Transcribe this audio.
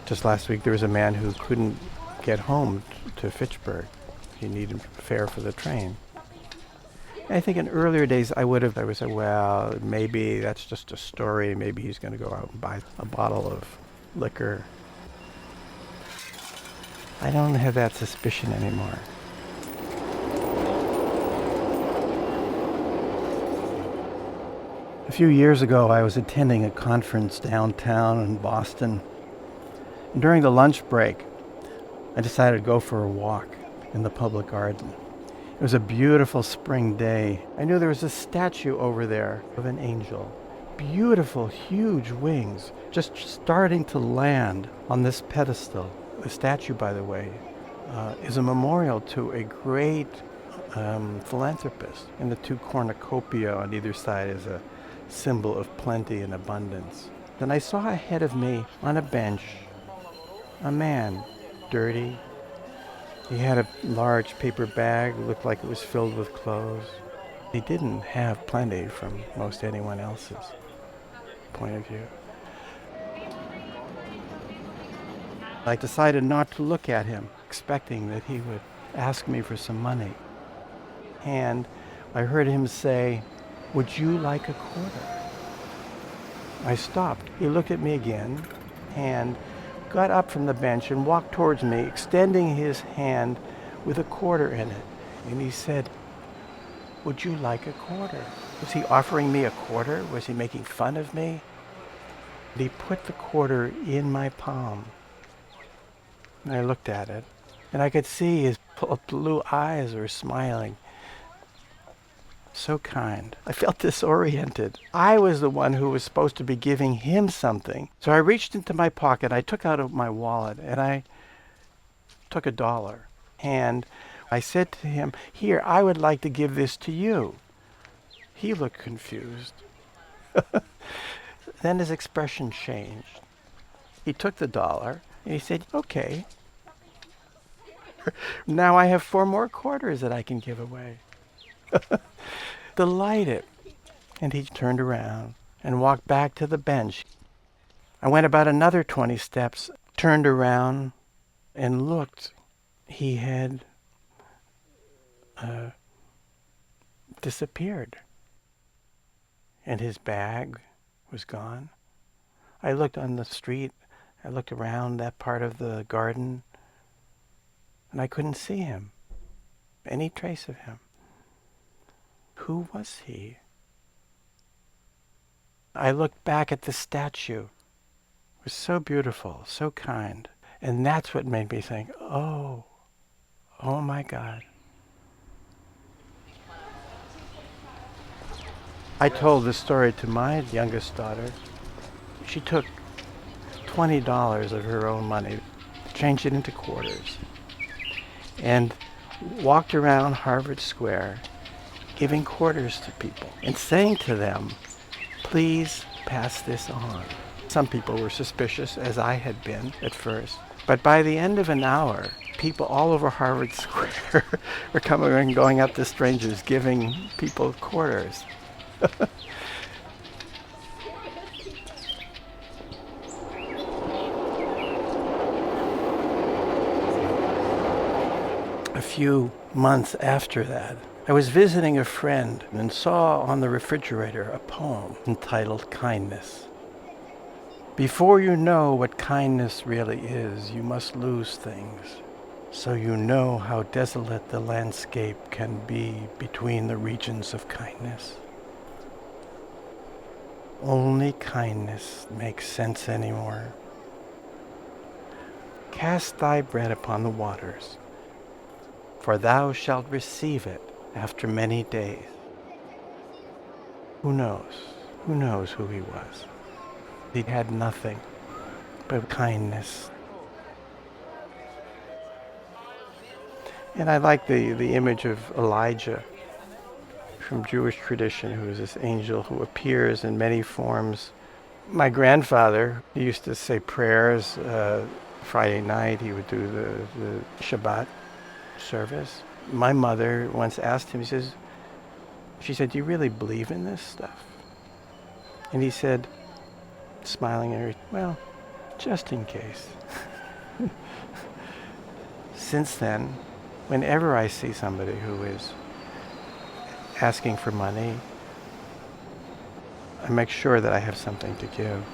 Just last week there was a man who couldn't get home to Fitchburg. He needed fare for the train. I think in earlier days I would say, well, maybe that's just a story. Maybe he's going to go out and buy a bottle of liquor. I don't have that suspicion anymore. A few years ago, I was attending a conference downtown in Boston. And during the lunch break, I decided to go for a walk in the public garden. It was a beautiful spring day. I knew there was a statue over there of an angel. Beautiful, huge wings, just starting to land on this pedestal. The statue, by the way, is a memorial to a great philanthropist. And the two cornucopia on either side is a symbol of plenty and abundance. Then I saw ahead of me on a bench a man, dirty. He had a large paper bag, looked like it was filled with clothes. He didn't have plenty from most anyone else's point of view. I decided not to look at him, expecting that he would ask me for some money. And I heard him say, "Would you like a quarter?" I stopped. He looked at me again and got up from the bench and walked towards me, extending his hand with a quarter in it. And he said, "Would you like a quarter?" Was he offering me a quarter? Was he making fun of me? And he put the quarter in my palm. And I looked at it, and I could see his blue eyes were smiling. So kind. I felt disoriented. I was the one who was supposed to be giving him something. So I reached into my pocket, I took out of my wallet, and I took $1. And I said to him, "Here, I would like to give this to you." He looked confused. Then his expression changed. He took the $1, and he said, "Okay. Now I have 4 more quarters that I can give away." Delighted. And he turned around and walked back to the bench. I went about another 20 steps, turned around and looked. He had disappeared. And his bag was gone. I looked on the street. I looked around that part of the garden, and I couldn't see him, any trace of him. Who was he? I looked back at the statue. It was so beautiful, so kind. And that's what made me think, oh my God. I told this story to my youngest daughter. She took $20 of her own money, changed it into quarters, and walked around Harvard Square giving quarters to people and saying to them, "Please pass this on." Some people were suspicious, as I had been at first. But by the end of an hour, people all over Harvard Square were coming and going up to strangers, giving people quarters. A few months after that, I was visiting a friend and saw on the refrigerator a poem entitled "Kindness." Before you know what kindness really is, you must lose things, so you know how desolate the landscape can be between the regions of kindness. Only kindness makes sense anymore. Cast thy bread upon the waters, for thou shalt receive it after many days. Who knows? Who knows who he was? He had nothing but kindness. And I like the image of Elijah from Jewish tradition, who is this angel who appears in many forms. My grandfather, he used to say prayers Friday night. He would do the Shabbat service. My mother once asked him, she said, "Do you really believe in this stuff?" And he said, smiling at her, "Well, just in case. Since then, whenever I see somebody who is asking for money, I make sure that I have something to give.